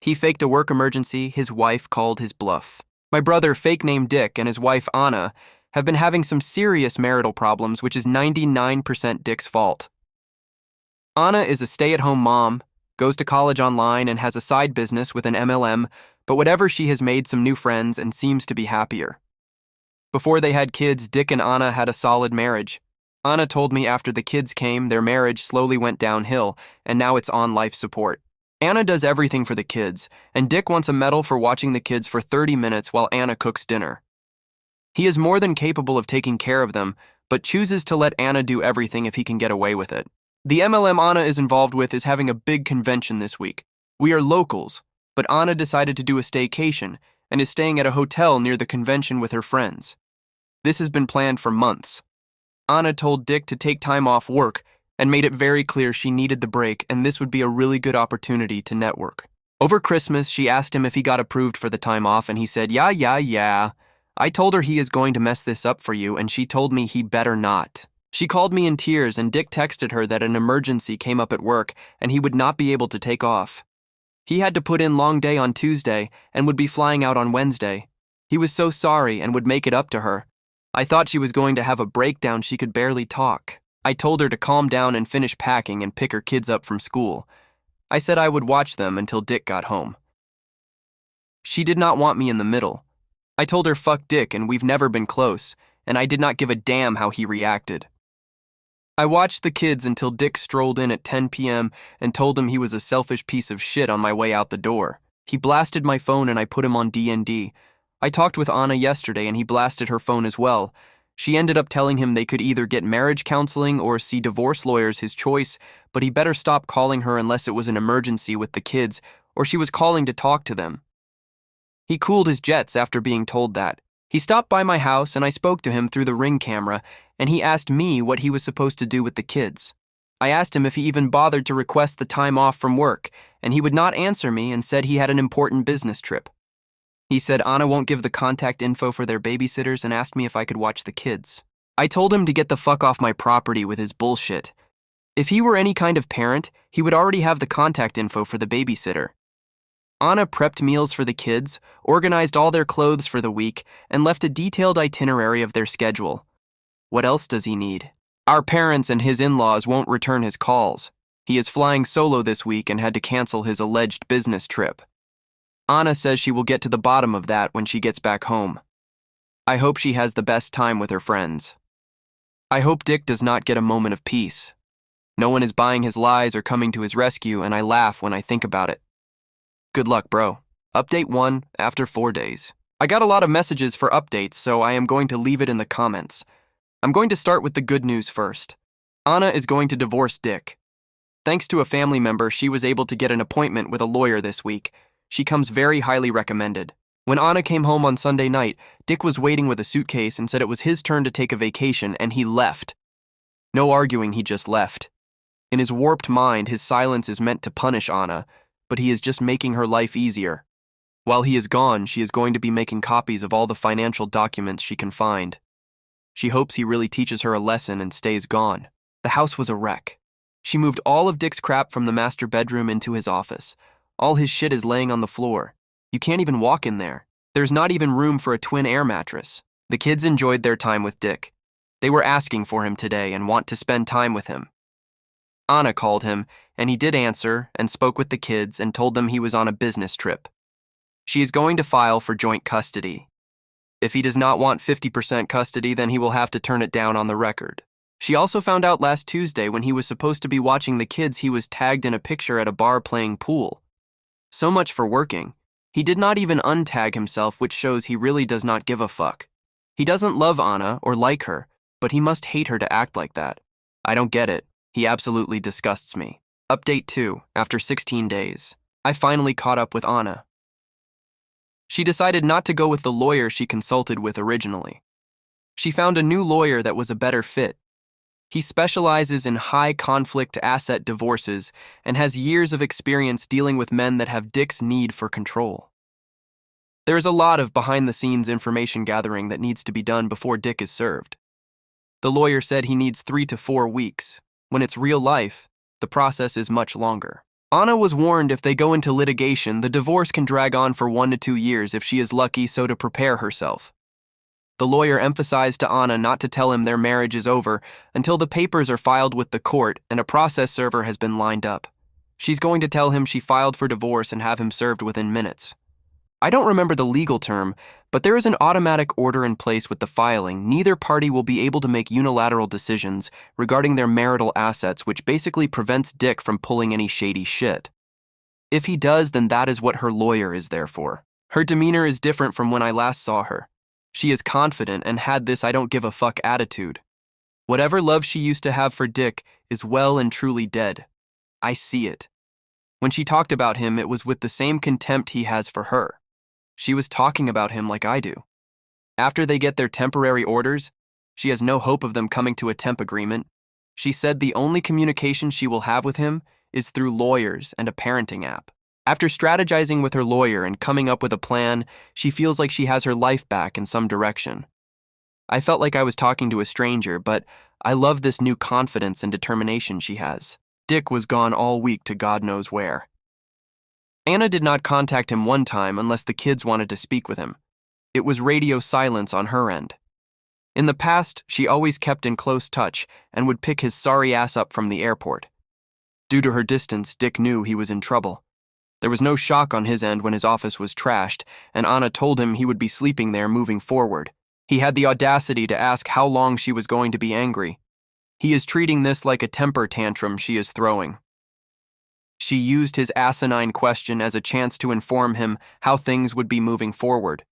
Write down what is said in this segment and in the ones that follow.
He faked a work emergency his wife called his bluff. My brother, fake name Dick, and his wife, Anna, have been having some serious marital problems, which is 99% Dick's fault. Anna is a stay-at-home mom, goes to college online, and has a side business with an MLM, but whatever, she has made some new friends and seems to be happier. Before they had kids, Dick and Anna had a solid marriage. Anna told me after the kids came, their marriage slowly went downhill, and now it's on life support. Anna does everything for the kids, and Dick wants a medal for watching the kids for 30 minutes while Anna cooks dinner. He is more than capable of taking care of them, but chooses to let Anna do everything if he can get away with it. The MLM Anna is involved with is having a big convention this week. We are locals, but Anna decided to do a staycation and is staying at a hotel near the convention with her friends. This has been planned for months. Anna told Dick to take time off work and made it very clear she needed the break, and this would be a really good opportunity to network. Over Christmas, she asked him if he got approved for the time off, and he said, yeah. I told her he is going to mess this up for you, and she told me he better not. She called me in tears, and Dick texted her that an emergency came up at work and he would not be able to take off. He had to put in long day on Tuesday and would be flying out on Wednesday. He was so sorry and would make it up to her. I thought she was going to have a breakdown. She could barely talk. I told her to calm down and finish packing and pick her kids up from school. I said I would watch them until Dick got home. She did not want me in the middle. I told her fuck Dick and we've never been close, and I did not give a damn how he reacted. I watched the kids until Dick strolled in at 10 p.m. and told him he was a selfish piece of shit on my way out the door. He blasted my phone and I put him on D&D. I talked with Anna yesterday and he blasted her phone as well. She ended up telling him they could either get marriage counseling or see divorce lawyers, his choice, but he better stop calling her unless it was an emergency with the kids or she was calling to talk to them. He cooled his jets after being told that. He stopped by my house and I spoke to him through the Ring camera, and he asked me what he was supposed to do with the kids. I asked him if he even bothered to request the time off from work, and he would not answer me and said he had an important business trip. He said Anna won't give the contact info for their babysitters and asked me if I could watch the kids. I told him to get the fuck off my property with his bullshit. If he were any kind of parent, he would already have the contact info for the babysitter. Anna prepped meals for the kids, organized all their clothes for the week, and left a detailed itinerary of their schedule. What else does he need? Our parents and his in-laws won't return his calls. He is flying solo this week and had to cancel his alleged business trip. Anna says she will get to the bottom of that when she gets back home. I hope she has the best time with her friends. I hope Dick does not get a moment of peace. No one is buying his lies or coming to his rescue, and I laugh when I think about it. Good luck, bro. Update 1 after 4 days. I got a lot of messages for updates, so I am going to leave it in the comments. I'm going to start with the good news first. Anna is going to divorce Dick. Thanks to a family member, she was able to get an appointment with a lawyer this week. She comes very highly recommended. When Anna came home on Sunday night, Dick was waiting with a suitcase and said it was his turn to take a vacation, and he left. No arguing, he just left. In his warped mind, his silence is meant to punish Anna, but he is just making her life easier. While he is gone, she is going to be making copies of all the financial documents she can find. She hopes he really teaches her a lesson and stays gone. The house was a wreck. She moved all of Dick's crap from the master bedroom into his office. All his shit is laying on the floor. You can't even walk in there. There's not even room for a twin air mattress. The kids enjoyed their time with Dick. They were asking for him today and want to spend time with him. Anna called him, and he did answer and spoke with the kids and told them he was on a business trip. She is going to file for joint custody. If he does not want 50% custody, then he will have to turn it down on the record. She also found out last Tuesday when he was supposed to be watching the kids, he was tagged in a picture at a bar playing pool. So much for working. He did not even untag himself, which shows he really does not give a fuck. He doesn't love Anna or like her, but he must hate her to act like that. I don't get it. He absolutely disgusts me. Update 2, after 16 days. I finally caught up with Anna. She decided not to go with the lawyer she consulted with originally. She found a new lawyer that was a better fit. He specializes in high-conflict asset divorces and has years of experience dealing with men that have Dick's need for control. There is a lot of behind-the-scenes information gathering that needs to be done before Dick is served. The lawyer said he needs 3 to 4 weeks. When it's real life, the process is much longer. Anna was warned if they go into litigation, the divorce can drag on for 1 to 2 years if she is lucky, so to prepare herself. The lawyer emphasized to Anna not to tell him their marriage is over until the papers are filed with the court and a process server has been lined up. She's going to tell him she filed for divorce and have him served within minutes. I don't remember the legal term, but there is an automatic order in place with the filing. Neither party will be able to make unilateral decisions regarding their marital assets, which basically prevents Dick from pulling any shady shit. If he does, then that is what her lawyer is there for. Her demeanor is different from when I last saw her. She is confident and had this I don't give a fuck attitude. Whatever love she used to have for Dick is well and truly dead. I see it. When she talked about him, it was with the same contempt he has for her. She was talking about him like I do. After they get their temporary orders, she has no hope of them coming to a temp agreement. She said the only communication she will have with him is through lawyers and a parenting app. After strategizing with her lawyer and coming up with a plan, she feels like she has her life back in some direction. I felt like I was talking to a stranger, but I love this new confidence and determination she has. Dick was gone all week to God knows where. Anna did not contact him one time unless the kids wanted to speak with him. It was radio silence on her end. In the past, she always kept in close touch and would pick his sorry ass up from the airport. Due to her distance, Dick knew he was in trouble. There was no shock on his end when his office was trashed, and Anna told him he would be sleeping there moving forward. He had the audacity to ask how long she was going to be angry. He is treating this like a temper tantrum she is throwing. She used his asinine question as a chance to inform him how things would be moving forward.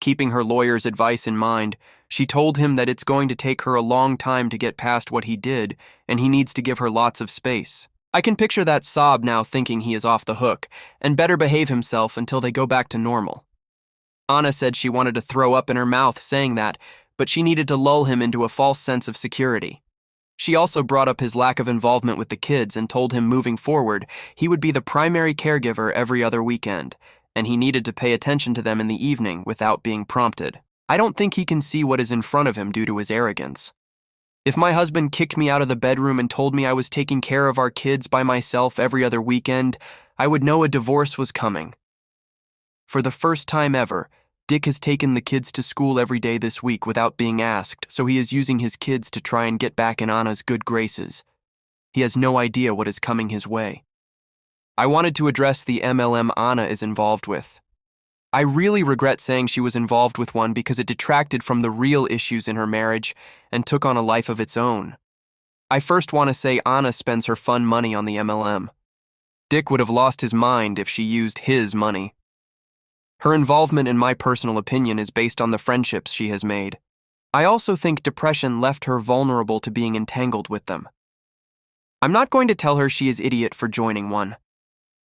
Keeping her lawyer's advice in mind, she told him that it's going to take her a long time to get past what he did, and he needs to give her lots of space. I can picture that sob now, thinking he is off the hook and better behave himself until they go back to normal. Anna said she wanted to throw up in her mouth saying that, but she needed to lull him into a false sense of security. She also brought up his lack of involvement with the kids and told him moving forward he would be the primary caregiver every other weekend, and he needed to pay attention to them in the evening without being prompted. I don't think he can see what is in front of him due to his arrogance. If my husband kicked me out of the bedroom and told me I was taking care of our kids by myself every other weekend, I would know a divorce was coming. For the first time ever, Dick has taken the kids to school every day this week without being asked, so he is using his kids to try and get back in Anna's good graces. He has no idea what is coming his way. I wanted to address the MLM Anna is involved with. I really regret saying she was involved with one because it detracted from the real issues in her marriage and took on a life of its own. I first want to say Anna spends her fun money on the MLM. Dick would have lost his mind if she used his money. Her involvement, in my personal opinion, is based on the friendships she has made. I also think depression left her vulnerable to being entangled with them. I'm not going to tell her she is idiot for joining one.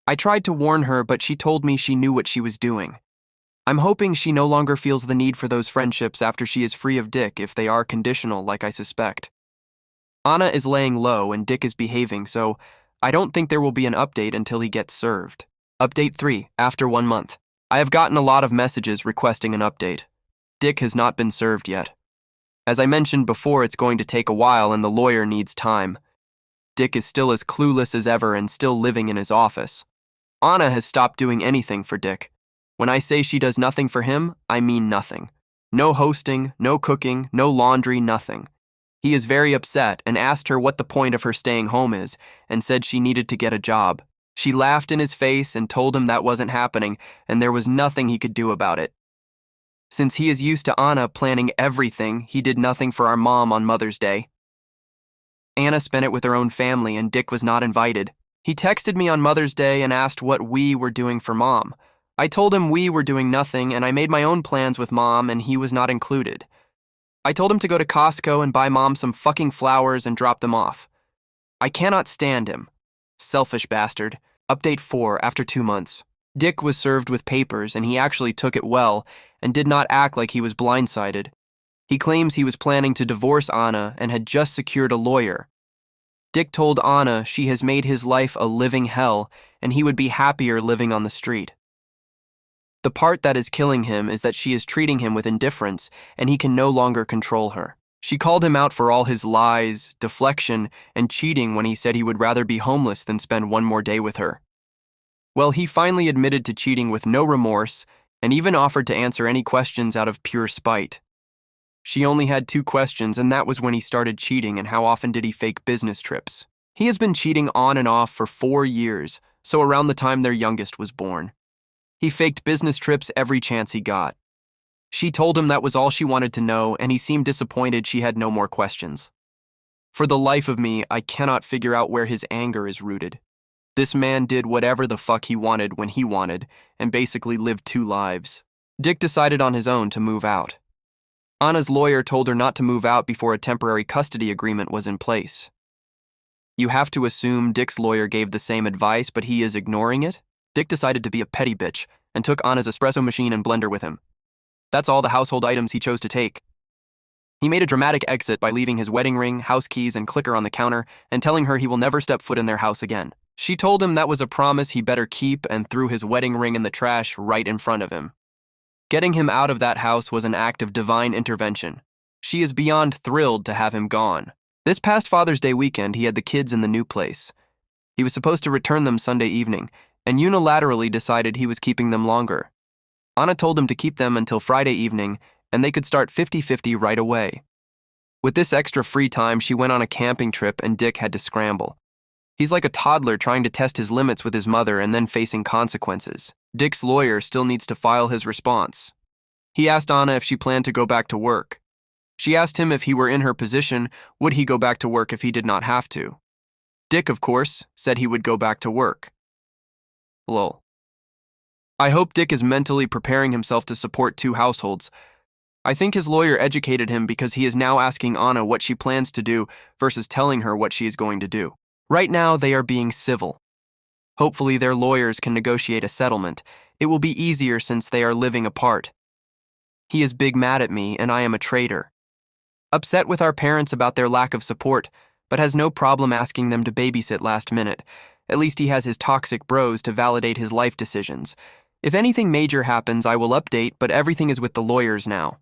I tried to warn her, but she told me she knew what she was doing. I'm hoping she no longer feels the need for those friendships after she is free of Dick, if they are conditional like I suspect. Anna is laying low and Dick is behaving, so I don't think there will be an update until he gets served. Update 3, after 1 month. I have gotten a lot of messages requesting an update. Dick has not been served yet. As I mentioned before, it's going to take a while and the lawyer needs time. Dick is still as clueless as ever and still living in his office. Anna has stopped doing anything for Dick. When I say she does nothing for him, I mean nothing. No hosting, no cooking, no laundry, nothing. He is very upset and asked her what the point of her staying home is and said she needed to get a job. She laughed in his face and told him that wasn't happening and there was nothing he could do about it. Since he is used to Anna planning everything, he did nothing for our mom on Mother's Day. Anna spent it with her own family and Dick was not invited. He texted me on Mother's Day and asked what we were doing for Mom. I told him we were doing nothing and I made my own plans with Mom and he was not included. I told him to go to Costco and buy Mom some fucking flowers and drop them off. I cannot stand him. Selfish bastard. Update 4, after 2 months. Dick was served with papers and he actually took it well and did not act like he was blindsided. He claims he was planning to divorce Anna and had just secured a lawyer. Dick told Anna she has made his life a living hell and he would be happier living on the street. The part that is killing him is that she is treating him with indifference and he can no longer control her. She called him out for all his lies, deflection, and cheating when he said he would rather be homeless than spend one more day with her. Well, he finally admitted to cheating with no remorse and even offered to answer any questions out of pure spite. She only had 2 questions, and that was when he started cheating and how often did he fake business trips. He has been cheating on and off for 4 years, so around the time their youngest was born. He faked business trips every chance he got. She told him that was all she wanted to know, and he seemed disappointed she had no more questions. For the life of me, I cannot figure out where his anger is rooted. This man did whatever the fuck he wanted when he wanted, and basically lived 2 lives. Dick decided on his own to move out. Anna's lawyer told her not to move out before a temporary custody agreement was in place. You have to assume Dick's lawyer gave the same advice, but he is ignoring it? Dick decided to be a petty bitch and took Anna's espresso machine and blender with him. That's all the household items he chose to take. He made a dramatic exit by leaving his wedding ring, house keys, and clicker on the counter and telling her he will never step foot in their house again. She told him that was a promise he better keep and threw his wedding ring in the trash right in front of him. Getting him out of that house was an act of divine intervention. She is beyond thrilled to have him gone. This past Father's Day weekend, he had the kids in the new place. He was supposed to return them Sunday evening, and unilaterally decided he was keeping them longer. Anna told him to keep them until Friday evening, and they could start 50-50 right away. With this extra free time, she went on a camping trip, and Dick had to scramble. He's like a toddler trying to test his limits with his mother and then facing consequences. Dick's lawyer still needs to file his response. He asked Anna if she planned to go back to work. She asked him if he were in her position, would he go back to work if he did not have to? Dick, of course, said he would go back to work. Lol. I hope Dick is mentally preparing himself to support 2 households. I think his lawyer educated him because he is now asking Anna what she plans to do versus telling her what she is going to do. Right now, they are being civil. Hopefully, their lawyers can negotiate a settlement. It will be easier since they are living apart. He is big mad at me, and I am a traitor. Upset with our parents about their lack of support, but has no problem asking them to babysit last minute. At least he has his toxic bros to validate his life decisions. If anything major happens, I will update, but everything is with the lawyers now.